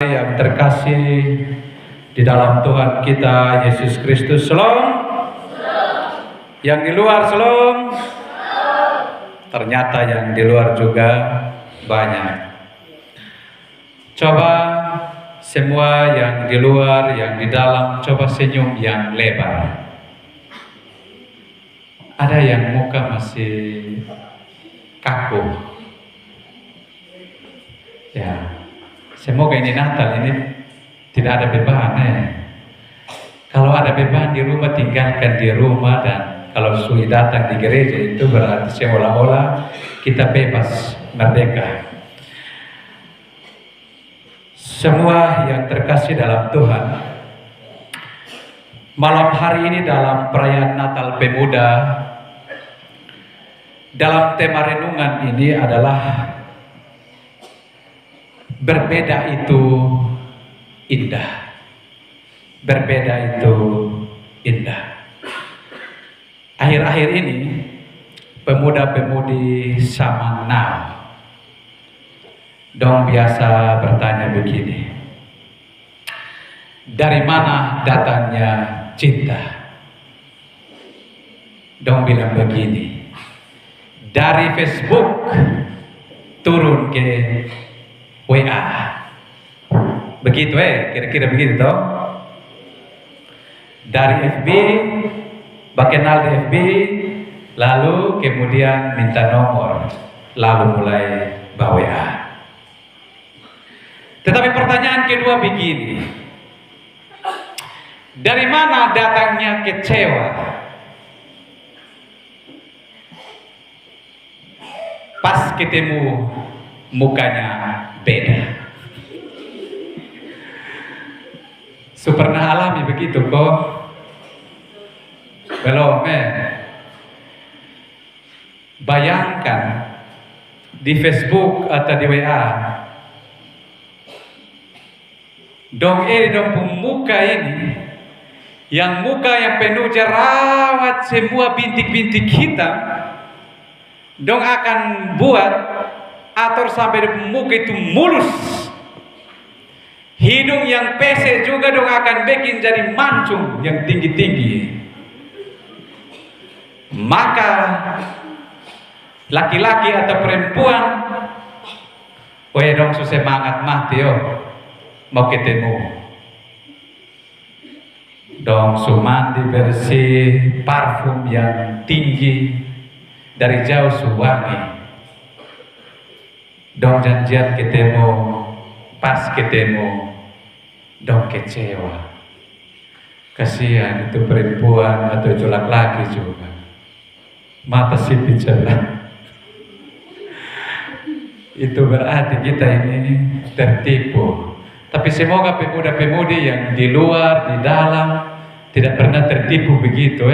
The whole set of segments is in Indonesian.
Yang terkasih di dalam Tuhan kita Yesus Kristus, shalom. Yang di luar shalom. Ternyata yang di luar juga banyak. Coba semua yang di luar, yang di dalam, coba senyum yang lebar. Ada yang muka masih kaku. Ya. Semoga ini Natal ini tidak ada beban Kalau ada beban di rumah, tinggalkan di rumah. Dan kalau sudah datang di gereja, itu berarti seolah-olah kita bebas, merdeka. Semua yang terkasih dalam Tuhan, malam hari ini dalam perayaan Natal Pemuda, dalam tema renungan ini adalah berbeda itu indah. Berbeda itu indah. Akhir-akhir ini pemuda-pemudi zaman now dong biasa bertanya begini, dari mana datangnya cinta? Dong bilang begini, dari Facebook turun ke WA. Begitu kira-kira begitu toh. Dari FB, kenal di FB, lalu kemudian minta nomor, lalu mulai WA. Tetapi pertanyaan kedua begini, dari mana datangnya kecewa? Pas ketemu mukanya beda. Pernah alami begitu kok? Belum Bayangkan di Facebook atau di WA, dong muka ini, yang muka yang penuh jerawat, semua bintik-bintik hitam, dong akan buat atur sampai muka itu mulus. Hidung yang pesek juga dong akan bikin jadi mancung yang tinggi-tinggi. Maka laki-laki atau perempuan, dong semangat mati mau ketemu. Dong mandi bersih, parfum yang tinggi, dari jauh wangi. Dong janjian ketemu, pas ketemu dong kecewa. Kasihan itu perempuan atau itu laki-laki juga, mata sipit celah. Itu berarti kita ini tertipu. Tapi semoga pemuda-pemudi yang di luar, di dalam tidak pernah tertipu begitu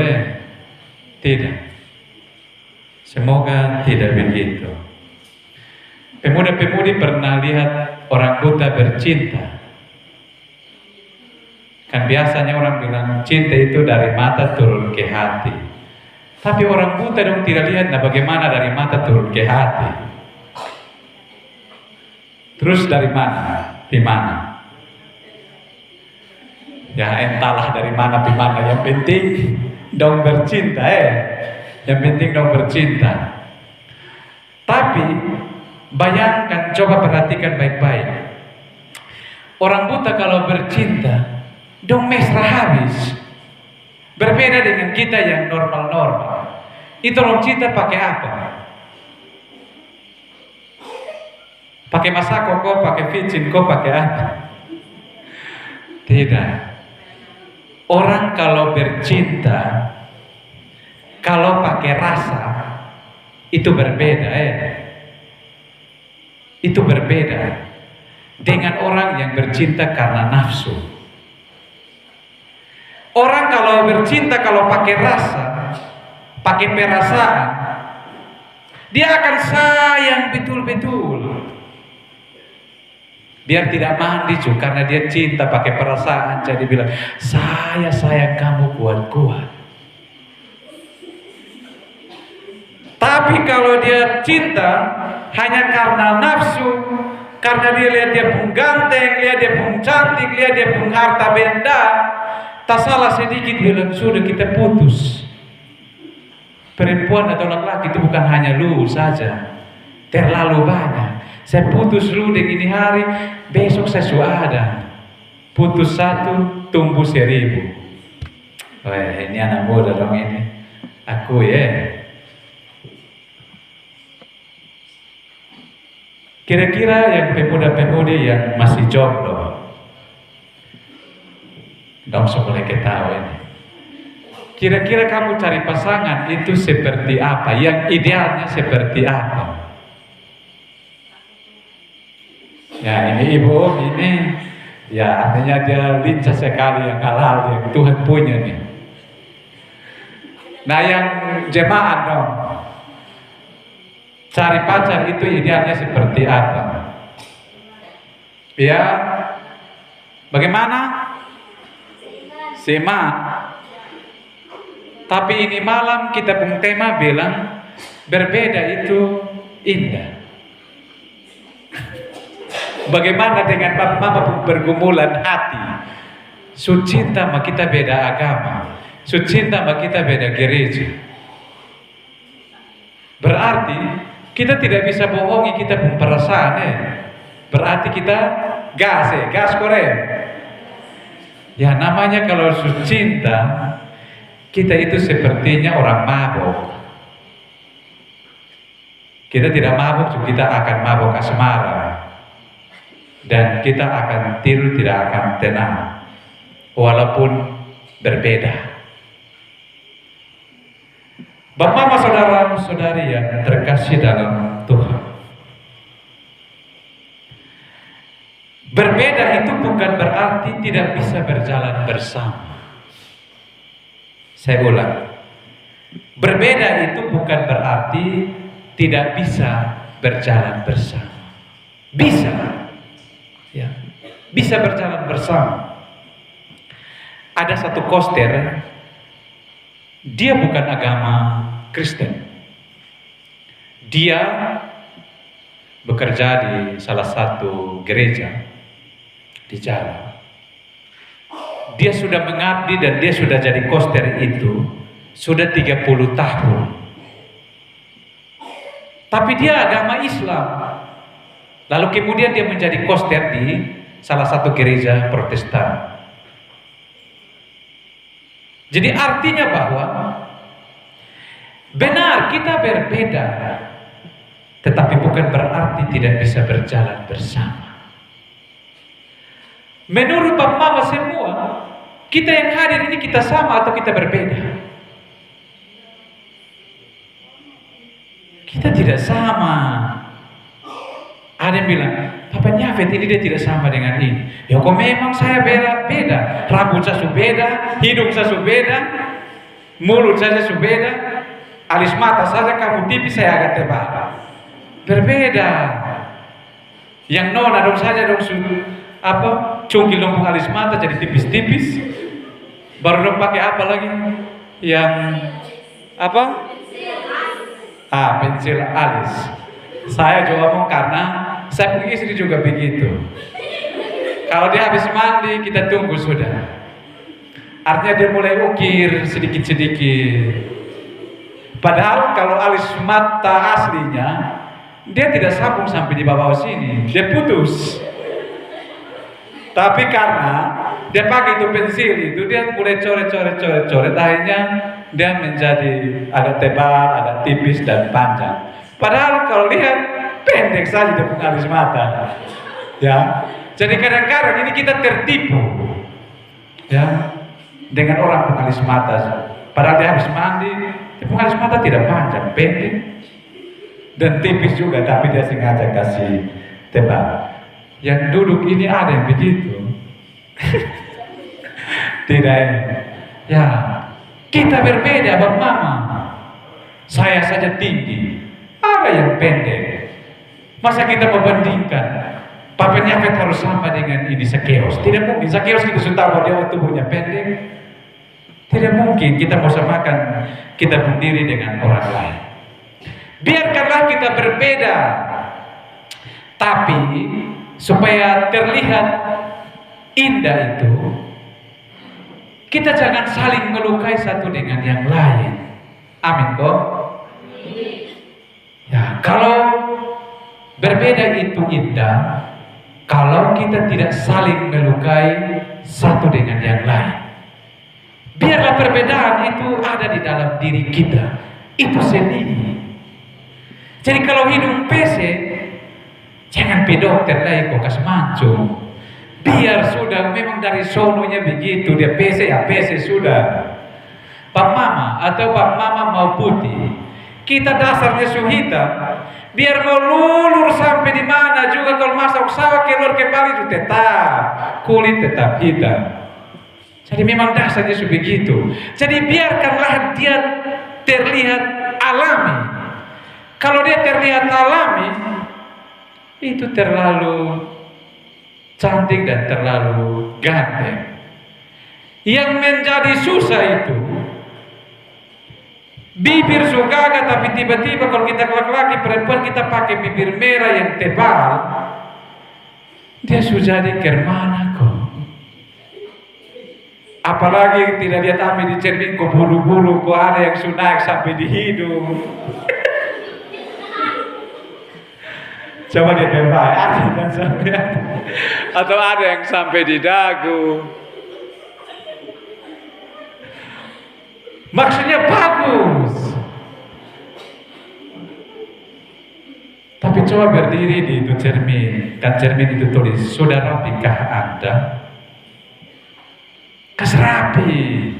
Tidak. Semoga tidak begitu. Pemuda-pemudi pernah lihat orang buta bercinta. Kan biasanya orang bilang cinta itu dari mata turun ke hati. Tapi orang buta dong tidak lihat bagaimana dari mata turun ke hati. Terus dari mana? Di mana? Ya entahlah dari mana di mana. Yang penting dong bercinta Yang penting dong bercinta. Tapi bayangkan, coba perhatikan baik-baik. Orang buta kalau bercinta, dong mesra habis. Berbeda dengan kita yang normal-normal. Itu orang cinta pakai apa? Pakai masako kok, pakai vicin kok, pakai apa? Tidak. Orang kalau bercinta, kalau pakai rasa, itu berbeda Itu berbeda dengan orang yang bercinta karena nafsu. Orang kalau bercinta, kalau pakai rasa, pakai perasaan, dia akan sayang betul-betul. Biar tidak mandi juga, karena dia cinta pakai perasaan. Jadi bilang, saya sayang kamu kuat-kuat. Tapi kalau dia cinta hanya karena nafsu, Karena dia lihat dia pun ganteng, lihat dia pun cantik, lihat dia pun harta benda, tak salah sedikit bilang sudah kita putus. Perempuan atau laki-laki itu bukan hanya lu saja, terlalu banyak. Saya putus lu di ini hari, besok saya sudah ada. Putus satu, tumbuh 1000. Wah, ini anak muda dong ini. Aku ya. Kira-kira yang pemuda-pemudi yang masih jomblo, dong boleh ketahui ini. Kira-kira kamu cari pasangan itu seperti apa? Yang idealnya seperti apa? Ya ini ibu ini, ya artinya dia lincah sekali yang halal yang Tuhan punya nih. Nah yang jemaat dong, cari pacar itu idealnya seperti apa? Ya, bagaimana? Seiman. Tapi ini malam kita pun tema bilang berbeda itu indah. Bagaimana dengan mama pergumulan hati? Sucinta sama kita beda agama, sucinta sama kita beda gereja. Berarti kita tidak bisa bohongi kita pun perasaan Berarti kita gas korek. Ya namanya kalau cinta, kita itu sepertinya orang mabuk. Kita tidak mabuk, kita akan mabuk asmara. Dan kita akan tidur tidak akan tenang. Walaupun berbeda. Bapak, saudara-saudari yang terkasih dalam Tuhan. Berbeda itu bukan berarti tidak bisa berjalan bersama. Saya ulang. Berbeda itu bukan berarti tidak bisa berjalan bersama. Bisa. Ya. Bisa berjalan bersama. Ada satu koster, dia bukan agama Kristen. Dia bekerja di salah satu gereja di Jawa. Dia sudah mengabdi dan dia sudah jadi koster itu sudah 30 tahun. Tapi dia agama Islam. Lalu kemudian dia menjadi koster di salah satu gereja Protestan. Jadi artinya bahwa benar kita berbeda, tetapi bukan berarti tidak bisa berjalan bersama. Menurut Bapak Mama semua, kita yang hadir ini kita sama atau kita berbeda? Kita tidak sama. Ada yang bilang, Papa Nyafet ini dia tidak sama dengan ini. Ya kok memang saya beda. Rambut saya beda, hidung saya beda, mulut saya beda, alis mata saja kamu tipis, saya agak tebal. Berbeda. Yang nona dong saja dong cungkil lompong alis mata jadi tipis-tipis. Baru dong pakai apa lagi? Yang apa? Pensil alis. Saya juga ngomong karena saya punya istri juga begitu. Kalau dia habis mandi kita tunggu sudah. Artinya dia mulai ukir sedikit-sedikit. Padahal kalau alis mata aslinya dia tidak sambung sampai di bawah sini, dia putus. Tapi karena dia pakai itu pensil itu, dia mulai coret. Akhirnya dia menjadi agak tebal, agak tipis dan panjang. Padahal kalau lihat pendek saja dia punya alis mata. Ya. Jadi kadang-kadang ini kita tertipu. Ya. Dengan orang punya alis mata. Padahal dia habis mandi, dia punya alis mata tidak panjang, pendek. Dan tipis juga, tapi dia sengaja kasih tebal. Yang duduk ini ada yang begitu. Tidak. Ya. Kita berbeda, Bapak Mama. Saya saja tinggi. Ada yang pendek. Masa kita membandingkan Papa Nyafet harus sama dengan ini Zakeus? Tidak mungkin. Zakeus kita sudah tahu dia tubuhnya pendek. Tidak mungkin kita mau samakan kita berdiri dengan orang lain. Biarkanlah kita berbeda, tapi supaya terlihat indah itu, kita jangan saling melukai satu dengan yang lain. Amin kok? Ya, kalau berbeda itu indah, kalau kita tidak saling melukai satu dengan yang lain. Biarlah perbedaan itu ada di dalam diri kita, itu sendiri. Jadi kalau hidung PC, jangan pi dokter lagi kok kas mancung. Biar sudah memang dari sononya begitu, dia PC ya PC sudah. Pak Mama atau Pak Mama mau putih, kita dasarnya su hitam. Biar mau lulur sampai di mana juga kalau masuk sawah keluar kembali itu tetap kulit tetap hitam. Jadi memang dasarnya su begitu. Jadi biarkanlah dia terlihat alami. Kalau dia terlihat alami, itu terlalu cantik dan terlalu ganteng. Yang menjadi susah itu bibir sugaga, tapi tiba-tiba kalau kita laki-laki perempuan kita pakai bibir merah yang tebal, dia sudah jadi kermana kok. Apalagi tidak lihat kami di cermin kok bulu-bulu kok ada yang sudah naik sampai di hidung. Coba lihat yang baik, ada yang sampai atau ada yang sampai di dagu. Maksudnya bagus. Tapi coba berdiri di itu cermin, dan cermin itu tulis, sudah rapikah Anda? Kas rapi.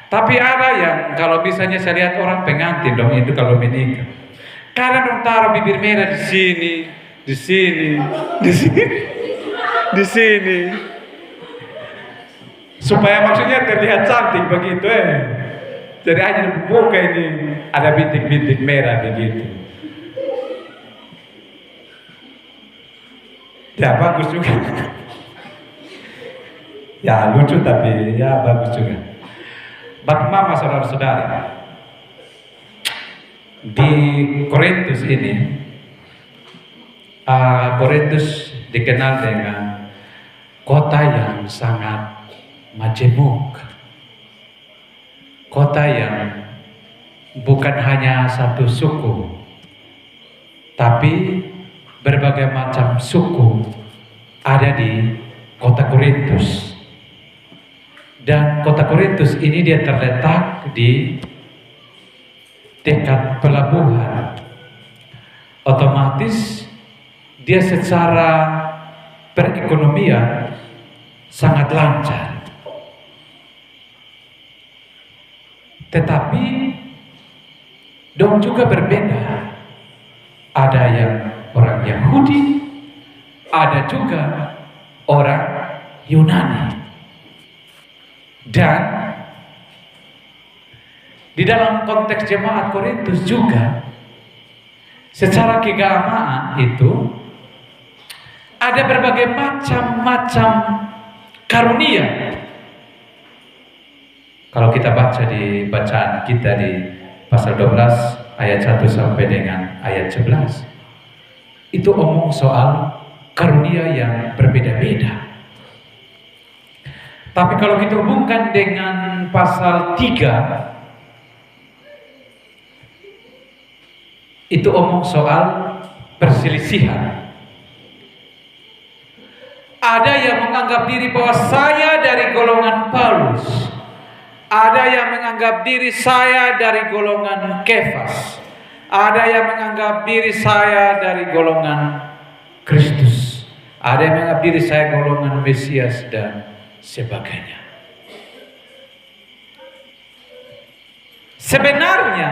Tapi ada yang kalau misalnya saya lihat orang pengantin dong itu kalau menikah, kadang dong taruh bibir merah di sini, di sini, di sini, di sini, supaya maksudnya terlihat cantik begitu Jadi hanya di muka ini ada bintik-bintik merah begitu. Ya bagus juga. Ya lucu tapi ya bagus juga. Bapak Mama saudara-saudari, di Korintus ini, Korintus dikenal dengan kota yang sangat majemuk, kota yang bukan hanya satu suku, tapi berbagai macam suku ada di kota Korintus. Dan kota Korintus ini dia terletak di dekat pelabuhan. Otomatis dia secara perekonomian sangat lancar. Tetapi dong juga berbeda. Ada yang orang Yahudi, ada juga orang Yunani. Dan di dalam konteks jemaat Korintus juga secara keagamaan itu ada berbagai macam-macam karunia. Kalau kita baca di bacaan kita di pasal 12 ayat 1 sampai dengan ayat 11, itu omong soal karunia yang berbeda-beda. Tapi kalau kita hubungkan dengan pasal 3, itu omong soal perselisihan. Ada yang menganggap diri bahwa saya dari golongan Paulus, ada yang menganggap diri saya dari golongan Kefas, ada yang menganggap diri saya dari golongan Kristus, ada yang menganggap diri saya golongan Mesias dan sebagainya. Sebenarnya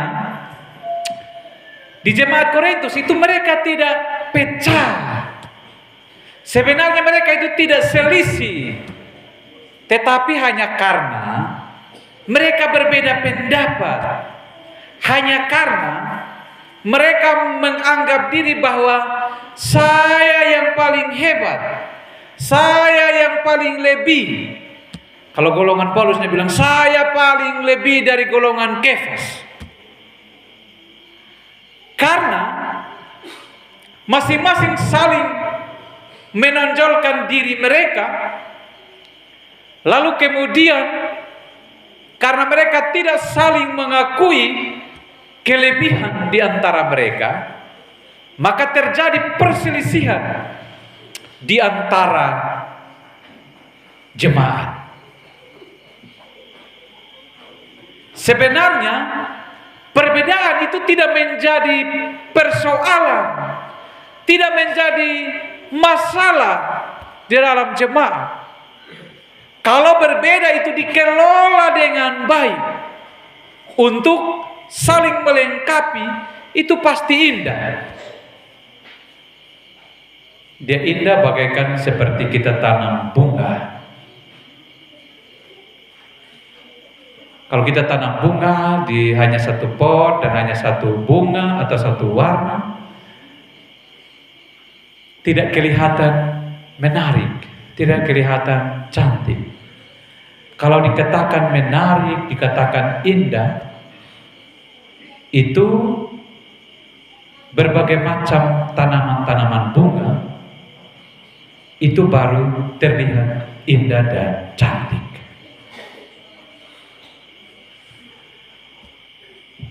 di jemaat Korintus itu mereka tidak pecah. Sebenarnya mereka itu tidak selisih, tetapi hanya karena mereka berbeda pendapat, hanya karena mereka menganggap diri bahwa saya yang paling hebat, saya yang paling lebih. Kalau golongan Paulusnya bilang saya paling lebih dari golongan Kefas. Karena masing-masing saling menonjolkan diri mereka, lalu kemudian karena mereka tidak saling mengakui kelebihan di antara mereka, maka terjadi perselisihan di antara jemaat. Sebenarnya perbedaan itu tidak menjadi persoalan, tidak menjadi masalah di dalam jemaat. Kalau berbeda itu dikelola dengan baik untuk saling melengkapi, itu pasti indah. Dia indah bagaikan seperti kita tanam bunga. Kalau kita tanam bunga di hanya satu pot dan hanya satu bunga atau satu warna, tidak kelihatan menarik, tidak kelihatan cantik. Kalau dikatakan menarik, dikatakan indah, itu berbagai macam tanaman-tanaman bunga itu baru terlihat indah dan cantik.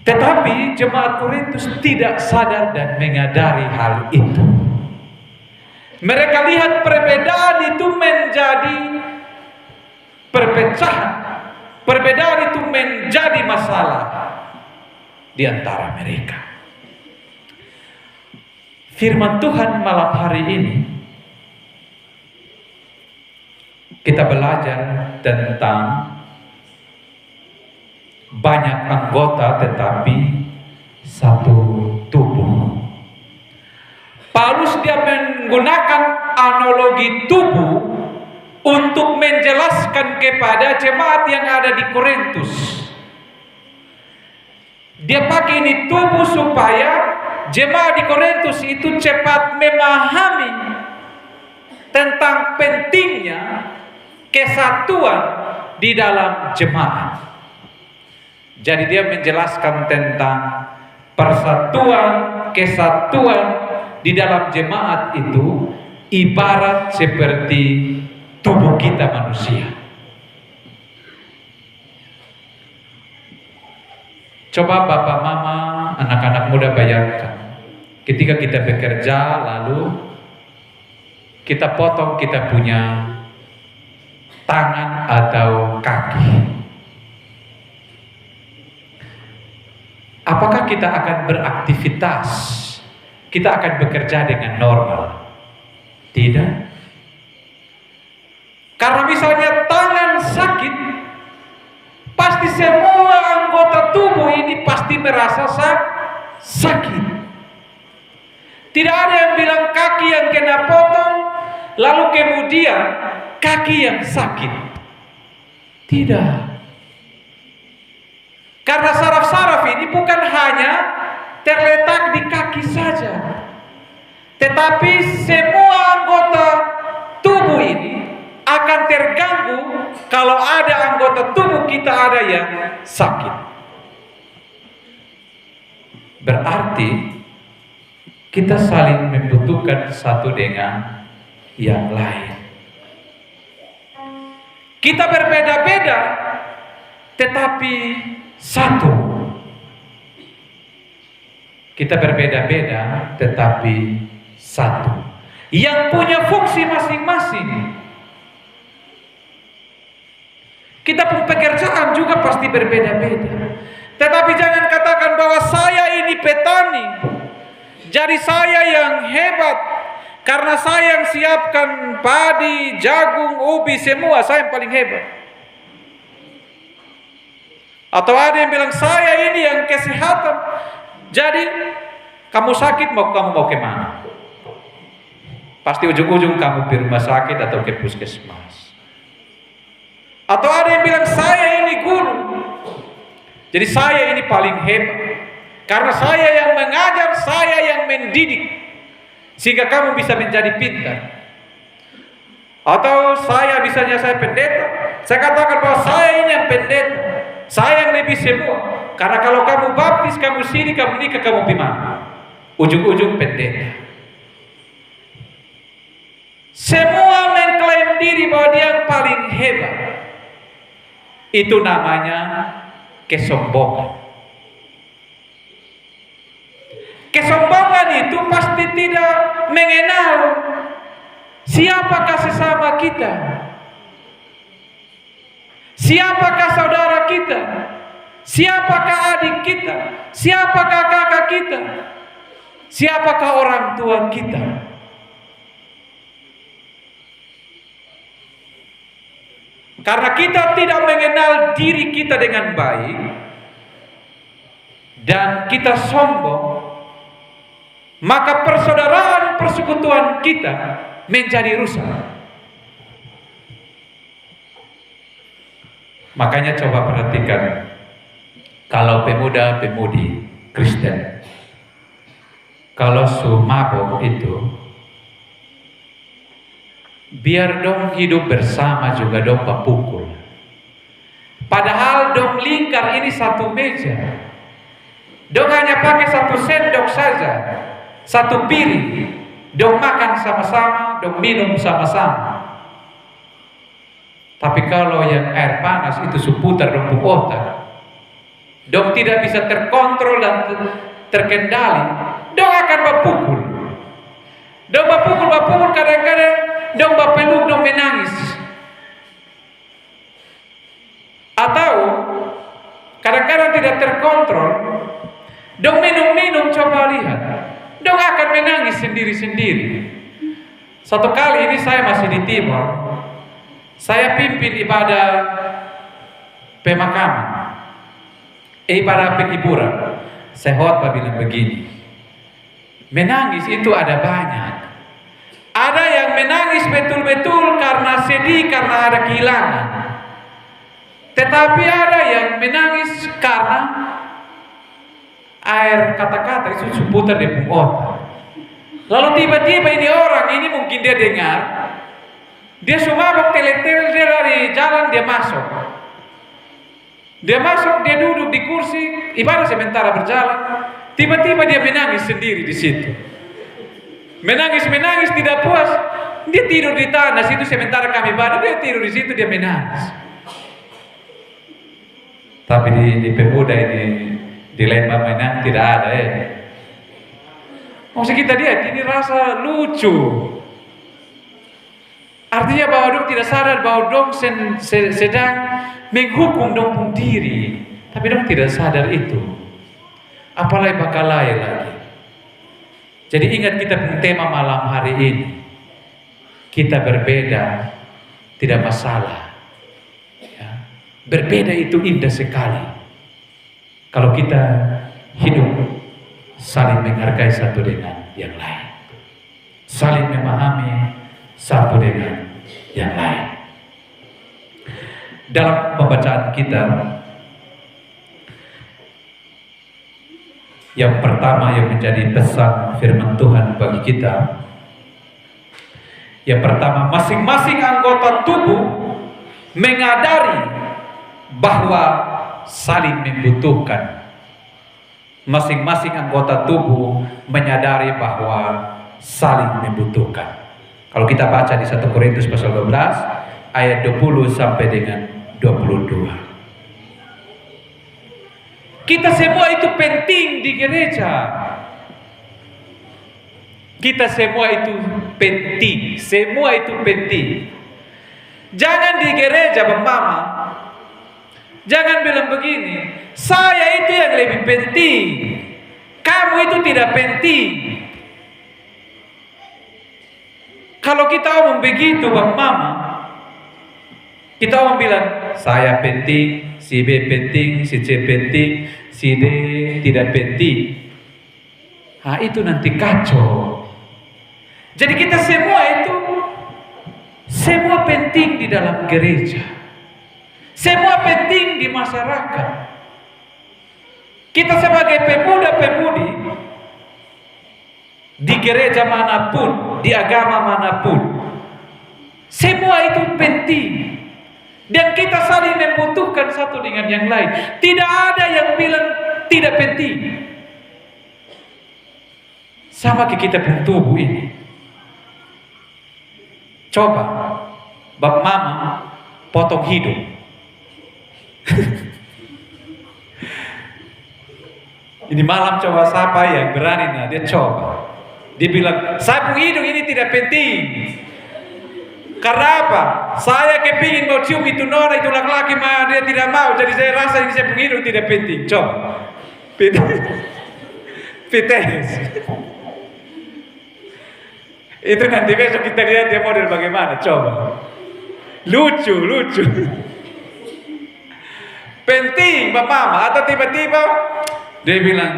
Tetapi jemaat Korintus tidak sadar dan menyadari hal itu. Mereka lihat perbedaan itu menjadi perpecahan. Perbedaan itu menjadi masalah di antara mereka. Firman Tuhan malam hari ini kita belajar tentang banyak anggota tetapi satu tubuh. Paulus dia menggunakan analogi tubuh untuk menjelaskan kepada jemaat yang ada di Korintus. Dia pakai ini tubuh supaya jemaat di Korintus itu cepat memahami tentang pentingnya kesatuan di dalam jemaat. Jadi dia menjelaskan tentang persatuan, kesatuan di dalam jemaat itu ibarat seperti tubuh kita manusia. Coba bapak mama, anak-anak muda bayangkan, ketika kita bekerja lalu kita potong kita punya tangan atau kaki. Apakah kita akan beraktivitas? Kita akan bekerja dengan normal? Tidak. Karena misalnya tangan sakit, pasti semua anggota tubuh ini pasti merasa sakit. Tidak ada yang bilang kaki yang kena potong, lalu kemudian kaki yang sakit. Tidak. Karena saraf-saraf ini bukan hanya terletak di kaki saja, tetapi semua anggota tubuh ini akan terganggu kalau ada anggota tubuh kita ada yang sakit. Berarti kita saling membutuhkan satu dengan yang lain. Kita berbeda-beda, tetapi satu. Kita berbeda-beda tetapi satu. Yang punya fungsi masing-masing. Kita pun pekerjaan juga pasti berbeda-beda. Tetapi jangan katakan bahwa saya ini petani, jadi saya yang hebat, karena saya yang siapkan padi, jagung, ubi, semua saya yang paling hebat. Atau ada yang bilang saya ini yang kesehatan, jadi kamu sakit kamu mau kemana? Pasti ujung-ujung kamu di rumah sakit atau ke puskesmas. Atau ada yang bilang saya ini guru, jadi saya ini paling hebat, karena saya yang mengajar, saya yang mendidik, sehingga kamu bisa menjadi pintar. Atau saya misalnya saya pendeta, saya katakan bahwa saya ini yang pendeta, saya yang lebih semua. Karena kalau kamu baptis, kamu sini, kamu nikah, kamu gimana? Ujung-ujung pendeta. Semua mengklaim diri bahwa dia yang paling hebat. Itu namanya kesombongan. Kesombongan itu pasti tidak mengenal siapakah sesama kita, siapakah saudara kita, siapakah adik kita, siapakah kakak kita, siapakah orang tua kita. Karena kita tidak mengenal diri kita dengan baik dan kita sombong, maka persaudaraan persekutuan kita menjadi rusak. Makanya coba perhatikan, kalau pemuda-pemudi Kristen, kalau mabok itu, biar dong hidup bersama juga dong bapukul. Padahal dong lingkar ini satu meja. Dong hanya pakai satu sendok saja, satu piring. Dong makan sama-sama, dong minum sama-sama. Tapi kalau yang air panas itu seputar dong otak, dong tidak bisa terkontrol dan terkendali, dong akan bapukul. Dong bapukul kadang-kadang dong bapeluk, dong menangis. Atau kadang-kadang tidak terkontrol, dong minum-minum, coba lihat, dong akan menangis sendiri-sendiri. Satu kali ini saya masih di Timor, saya pimpin ibadah pemakaman, ibadah penghiburan. Saya khotbah bilang begini, menangis itu ada banyak. Ada yang menangis betul-betul karena sedih, karena ada kehilangan. Tetapi ada yang menangis karena air kata-kata itu seputar di otak. Lalu tiba-tiba ini orang ini mungkin dia dengar, dia mabok telek-telek, dia dari jalan, dia masuk. Dia masuk, dia duduk di kursi, ibadah sementara berjalan. Tiba-tiba dia menangis sendiri di situ. Menangis tidak puas, dia tidur di tanah situ sementara kami ibadah, dia tidur di situ, dia menangis. Tapi di pemuda ini dilema menang tidak ada ya. Maksud kita lihat ini rasa lucu. Artinya bahwa dong tidak sadar bahwa dong sedang menghukum dong diri, tapi dong tidak sadar itu. Apalagi bakal lain lagi. Jadi ingat kita punya tema malam hari ini. Kita berbeda, tidak masalah. Ya. Berbeda itu indah sekali. Kalau kita hidup saling menghargai satu dengan yang lain. Saling memahami satu dengan yang lain. Dalam pembacaan kita, yang pertama yang menjadi pesan firman Tuhan bagi kita, yang pertama, masing-masing anggota tubuh menyadari bahwa saling membutuhkan. Masing-masing anggota tubuh menyadari bahwa saling membutuhkan. Kalau kita baca di 1 Korintus pasal 12 ayat 20 sampai dengan 22. Kita semua itu penting di gereja. Kita semua itu penting. Semua itu penting. Jangan di gereja Mama, jangan bilang begini, saya itu yang lebih penting, kamu itu tidak penting. Kalau kita omong begitu Mama, kita omong bilang saya penting, si B penting, si C penting, si D tidak penting. Nah itu nanti kacau. Jadi kita semua penting di dalam gereja. Semua penting di masyarakat. Kita sebagai pemuda-pemudi di gereja manapun, di agama manapun, semua itu penting. Dan kita saling membutuhkan satu dengan yang lain. Tidak ada yang bilang tidak penting. Sama kayak kita pun tubuh ini. Coba bab mama potong hidung. Ini malam coba siapa yang berani, nah dia coba. Dia bilang, sapu hidung ini tidak penting. Karena apa? Saya kepingin mau cium itu nona, itu laki-laki, mah dia tidak mau. Jadi saya rasa ini sapu hidung tidak penting. Coba. Pites. Itu nanti besok kita lihat dia model bagaimana. Coba. Lucu. Penting Bapak Mama. Atau tiba-tiba dia bilang,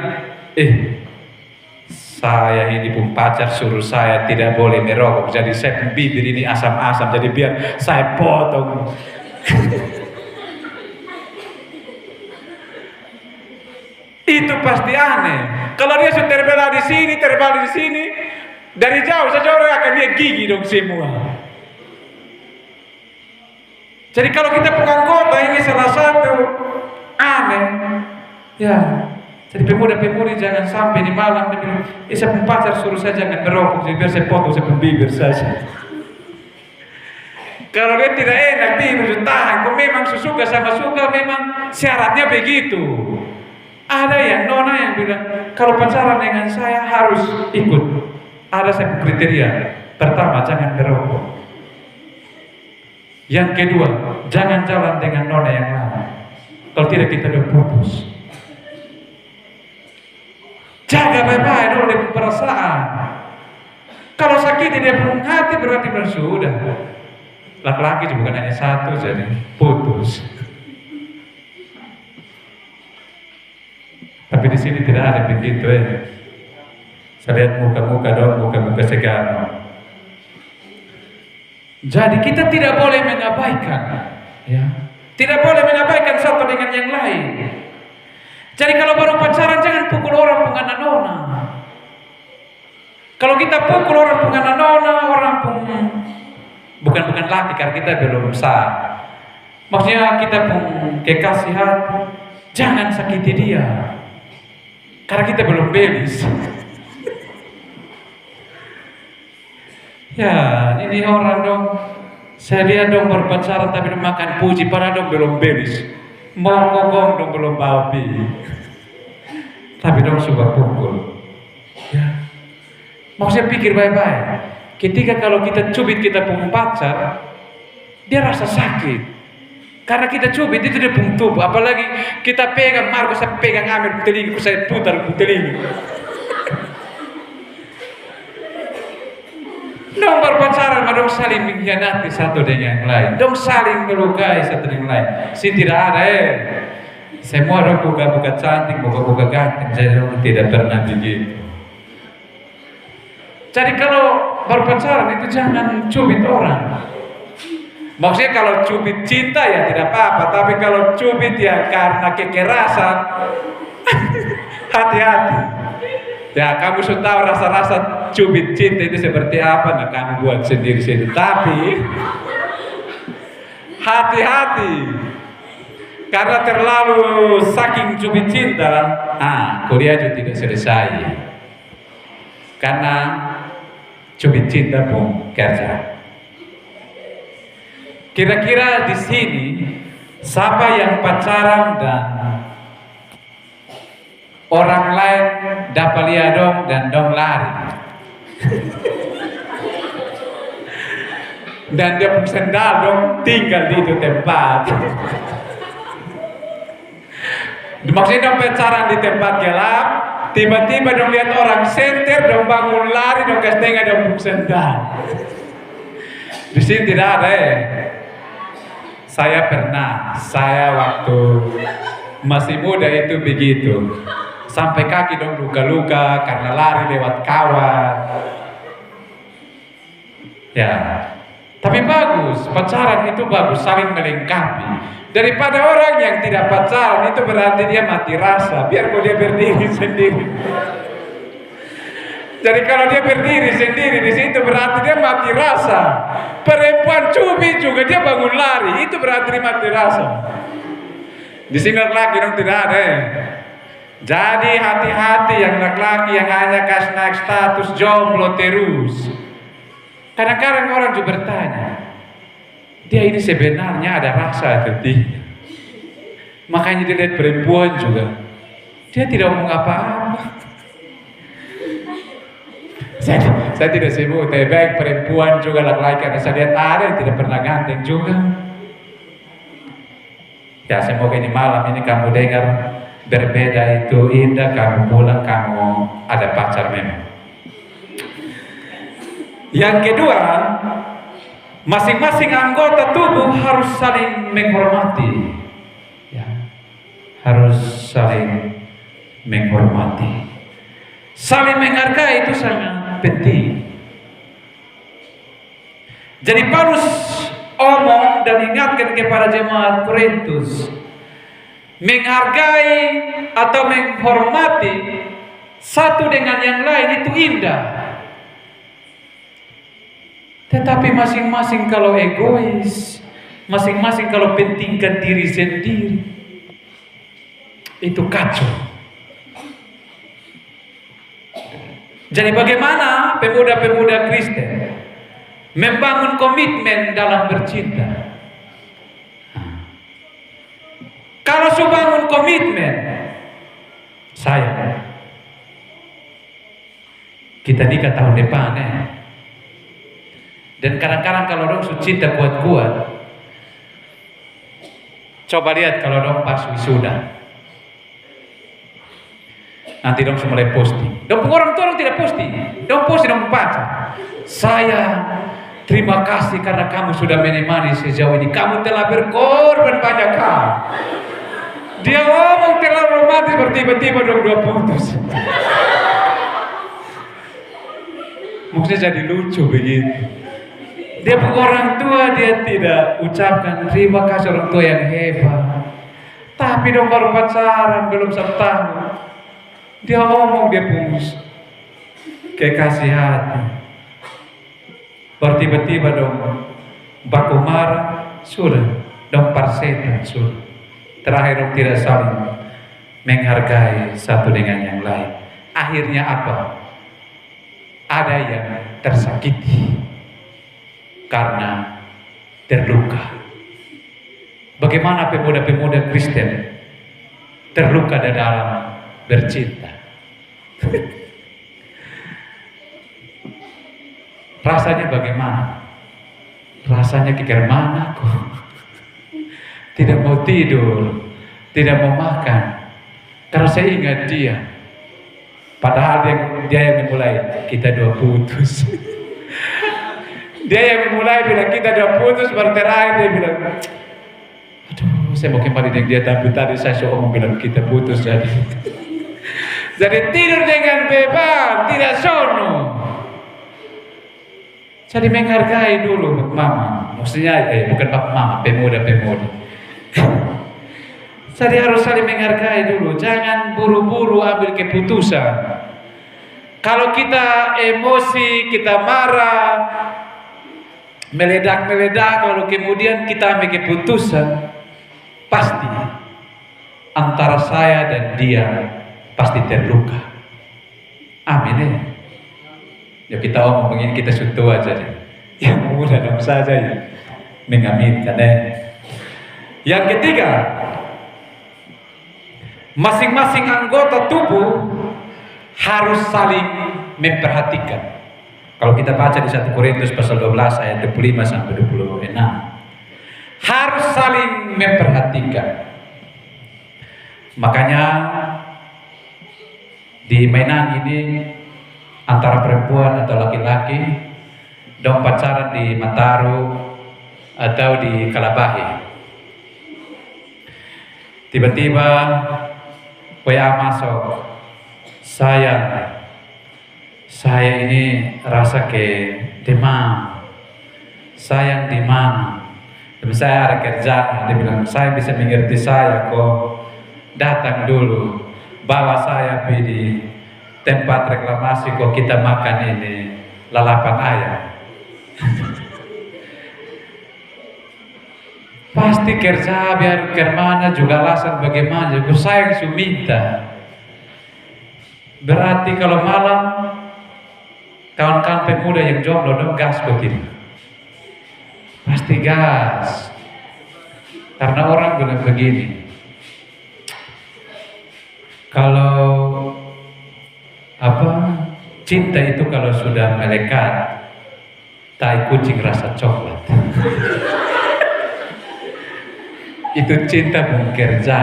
saya ini pun pacar suruh saya tidak boleh merokok, jadi saya pun bibir ini asam-asam, jadi biar saya potong. Itu pasti aneh. Kalau dia sudah terbela di sini, dari jauh saja orang akan lihat gigi dong semua. Jadi kalau kita penganggota ini salah satu aneh, ya. Jadi pemuda-pemudi jangan sampai di malam dia bilang, saya pun pacar suruh saya jangan merokok, jadi biar saya potong saya pun bibir saja. Kalau dia tidak enak, dia tahan. Kau memang suka sama suka, memang syaratnya begitu. Ada yang nona yang bilang, kalau pacaran dengan saya harus ikut. Ada satu kriteria. Pertama, jangan merokok. Yang kedua, jangan jalan dengan nona yang lain. Kalau tidak kita udah putus. Jaga baik-baik dulu dia perasaan. Kalau sakit dia pun hati berarti sudah. Laki-laki juga bukan hanya satu, jadi putus. Tapi di sini tidak ada begitu ya. Saya lihat muka-muka segar. Jadi kita tidak boleh mengabaikan, ya. Tidak boleh mengabaikan satu dengan yang lain. Jadi kalau baru pacaran jangan pukul orang pengen nona. Kalau kita pukul orang pengen nona, orang pun bukan laki karena kita belum sah. Maksudnya kita pun kekasih hati, jangan sakiti dia. Karena kita belum belis. Ya, ini orang dong. Saya lihat dong berpacaran tapi makan puji, padahal dong belum belis. Mau kokong dong belum bawa pi. Tapi dong suka pukul. Ya. Maksudnya pikir baik-baik. Ketika kalau kita cubit kita pun pacar, dia rasa sakit. Karena kita cubit itu dia pun tubuh. Apalagi kita pegang Marco, saya pegang Amir telinga, saya putar telinga. Dong berpacaran, dong saling mengkhianati satu dengan yang lain. Dong saling melukai satu dengan lain. Sini tidak ada semua dong buka-buka cantik, buka-buka ganteng. Jadi dong tidak pernah begitu. Jadi kalau berpacaran itu jangan cubit orang. Maksudnya kalau cubit cinta ya tidak apa-apa. Tapi kalau cubit ya karena kekerasan, hati-hati. Ya kamu sudah tahu rasa-rasa cubit cinta itu seperti apa, nah kamu buat sendiri. Tapi hati-hati, karena terlalu saking cubit cinta, kuliah juga tidak selesai. Karena cubit cinta pun kerja. Kira-kira di sini siapa yang pacaran dan orang lain dapat lihat dong dan dong lari. Dan dia pun sendal dong tinggal di itu tempat. Maksudnya dong pacaran di tempat gelap, tiba-tiba dong lihat orang senter, dong bangun lari, dong setengah dong pun sendal. Di sini tidak ada Saya waktu masih muda itu begitu. Sampai kaki dong luka-luka karena lari lewat kawan. Ya, tapi bagus, pacaran itu bagus, saling melengkapi. Daripada orang yang tidak pacaran itu berarti dia mati rasa, biar dia berdiri sendiri. Jadi kalau dia berdiri sendiri di situ berarti dia mati rasa. Perempuan cubit juga dia bangun lari, itu berarti dia mati rasa. Di sini laki dong tidak ada. Jadi hati-hati yang laki-laki yang hanya kasih naik status jomblo terus. Kadang-kadang orang juga bertanya, dia ini sebenarnya ada rasa atau tidak? Makanya dia lihat perempuan juga, dia tidak ngomong apa-apa. Saya tidak sibuk, tapi baik perempuan juga laki-laki, karena saya lihat ada yang tidak pernah ganteng juga. Ya semoga ini malam ini kamu dengar berbeda itu indah, kamu pulang kamu ada pacar memang. Yang kedua, masing-masing anggota tubuh harus saling menghormati. Ya, harus saling menghormati. Saling menghargai itu sangat penting. Jadi Paulus omong dan ingatkan kepada jemaat Korintus, menghargai atau menghormati satu dengan yang lain itu indah. Tetapi masing-masing kalau egois, masing-masing kalau pentingkan diri sendiri, itu kacau. Jadi bagaimana pemuda-pemuda Kristen membangun komitmen dalam bercinta? Kalau sudah bangun komitmen, saya kita nikah tahun depan Dan kadang-kadang kalau dong sudah cinta kuat-kuat, coba lihat kalau dong pas wisuda, nanti dong mulai posting. Dong orang tua dong tidak posting, dong posting dong pacar. Saya terima kasih karena kamu sudah menemani sejauh ini. Kamu telah berkorban banyak hal. Dia ngomong terlalu romantis, bertiba-tiba dong dua putus. Maksudnya jadi lucu begitu. Dia orang tua, dia tidak ucapkan terima kasih orang tua yang hebat. Tapi dong baru pacaran belum 1 tahun, dia ngomong dia putus kekasih hati. Baru tiba-tiba dong baku marah, sudah dong parsetan sudah. Terakhir dong tidak saling menghargai satu dengan yang lain. Akhirnya apa? Ada yang tersakiti karena terluka. Bagaimana pemuda-pemuda Kristen terluka di dalam bercinta? Rasanya bagaimana? Rasanya kayak mana kok? Tidak mau tidur, tidak mau makan, karena saya ingat dia. Padahal dia yang memulai, kita dua putus. Dia yang memulai bilang kita udah putus, baru terakhir dia bilang, aduh saya mau kembali dengan dia, tapi tadi saya sudah ngomong bilang kita putus jadi. Jadi tidur dengan bebas, tidak sono. Jadi menghargai dulu mama, maksudnya bukan mama, pemuda-pemuda. Jadi harus saling menghargai dulu, jangan buru-buru ambil keputusan. Kalau kita emosi, kita marah, meledak, lalu kemudian kita ambil keputusan, pasti antara saya dan dia pasti terluka. Amin ya. Kita omong begini, kita sutu aja deh. Yang mudah dong saja ya, mengaminkan Yang ketiga, masing-masing anggota tubuh harus saling memperhatikan. Kalau kita baca di 1 Korintus pasal 12 ayat 25 sampai 26, harus saling memperhatikan. Makanya di mainan ini antara perempuan atau laki-laki dong pacaran di Mataru atau di Kalabahi, tiba-tiba WA masuk, saya ini rasa ke demam, sayang di mana? Dan saya ada kerja, dia bilang saya bisa mengerti saya kok, datang dulu, bawa saya pergi di tempat reklamasi kok kita makan ini lalapan ayam. Pasti kerja biar kemana juga alasan bagaimana, saya yang minta. Berarti kalau malam Kawan-kawan pemuda yang jomblo dong gas begini. Pasti gas. Karena orang bilang begini. Kalau cinta itu kalau sudah melekat, tai kucing rasa coklat. Itu cinta bekerja.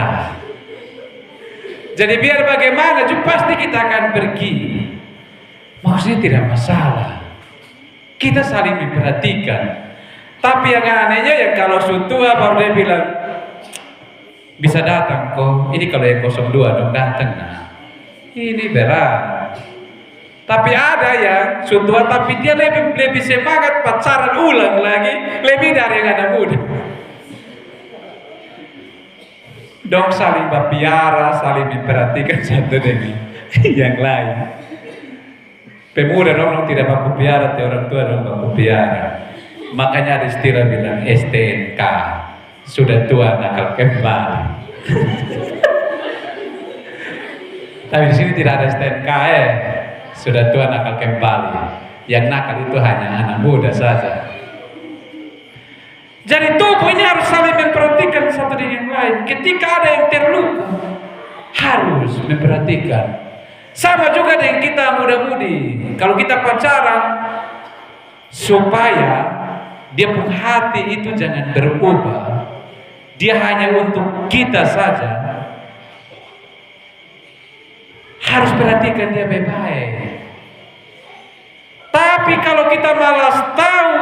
Jadi biar bagaimana juga pasti kita akan pergi. Maksudnya tidak masalah. Kita saling memperhatikan. Tapi yang anehnya yang kalau sutua baru dia bilang bisa datang kok. Ini kalau yang 02 dong datang. Nah, ini berat. Tapi ada yang sutua tapi dia lebih semangat pacaran ulang lagi lebih dari yang anak muda. Dong saling berpiara, saling memperhatikan satu dengan yang lain. Pemuda dong tidak baku piara, orang tua dong baku piara. Makanya ada istilah bilang STNK, sudah tua nakal kembali. Tapi di sini tidak ada STNK sudah tua nakal kembali. Yang nakal itu hanya anak muda saja. Jadi tubuh ini harus saling memperhatikan satu dengan yang lain. Ketika ada yang terluka, harus memperhatikan. Sama juga dengan kita muda-mudi. Kalau kita pacaran, supaya dia pun hati itu jangan berubah, dia hanya untuk kita saja. Harus perhatikan dia baik-baik. Tapi kalau kita malas tahu,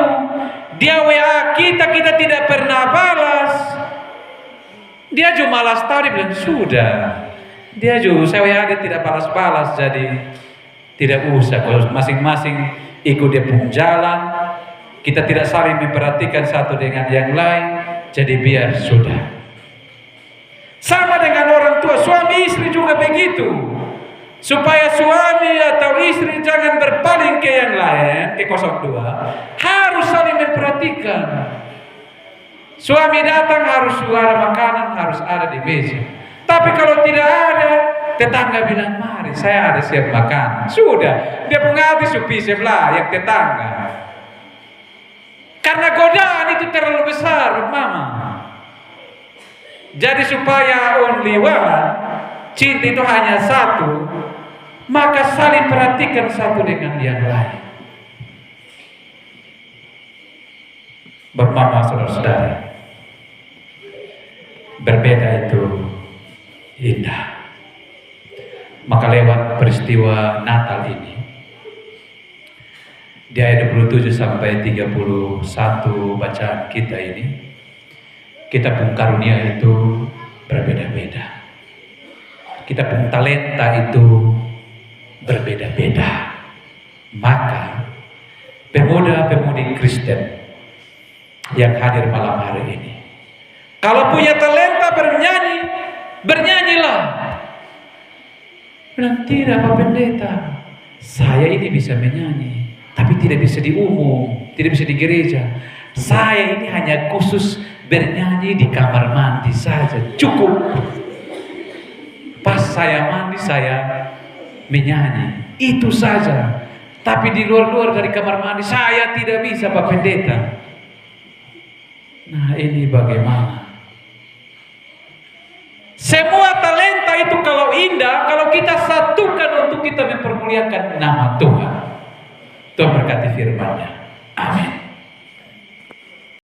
dia WA kita tidak pernah balas, dia cuma malas tahu, dia bilang sudah. Dia juga saya WA dia tidak balas-balas, jadi tidak usah. Kalau masing-masing ikut dia pun jalan, kita tidak saling memperhatikan satu dengan yang lain, jadi biar sudah. Sama dengan orang tua, suami istri juga begitu. Supaya suami atau istri jangan berpaling ke yang lain, ke 02, harus saling memperhatikan. Suami datang harus ada makanan, harus ada di meja. Tapi kalau tidak ada, tetangga bilang mari saya ada siap makan. Sudah, dia pun habis supi sebelah yang tetangga. Karena godaan itu terlalu besar, mama. Jadi supaya only one, cinta itu hanya satu, maka saling perhatikan satu dengan yang lain. Bapak, mama, saudara-saudara, berbeda itu indah. Maka lewat peristiwa Natal ini, di ayat 27 sampai 31 bacaan kita ini, kita pun karunia itu berbeda-beda. Kita pun talenta itu berbeda-beda. Maka pemuda-pemudi Kristen yang hadir malam hari ini, kalau punya talenta bernyanyi, bernyanyilah. Bilang tidak Pak Pendeta, saya ini bisa menyanyi, tapi tidak bisa di umum, tidak bisa di gereja. Saya ini hanya khusus bernyanyi di kamar mandi saja, cukup. Pas saya mandi saya menyanyi, itu saja. Tapi di luar dari kamar mandi saya tidak bisa Pak Pendeta. Nah ini bagaimana? Semua talenta itu kalau indah, kalau kita satukan untuk kita mempermuliakan nama Tuhan. Tuhan berkati firman-Nya. Amin.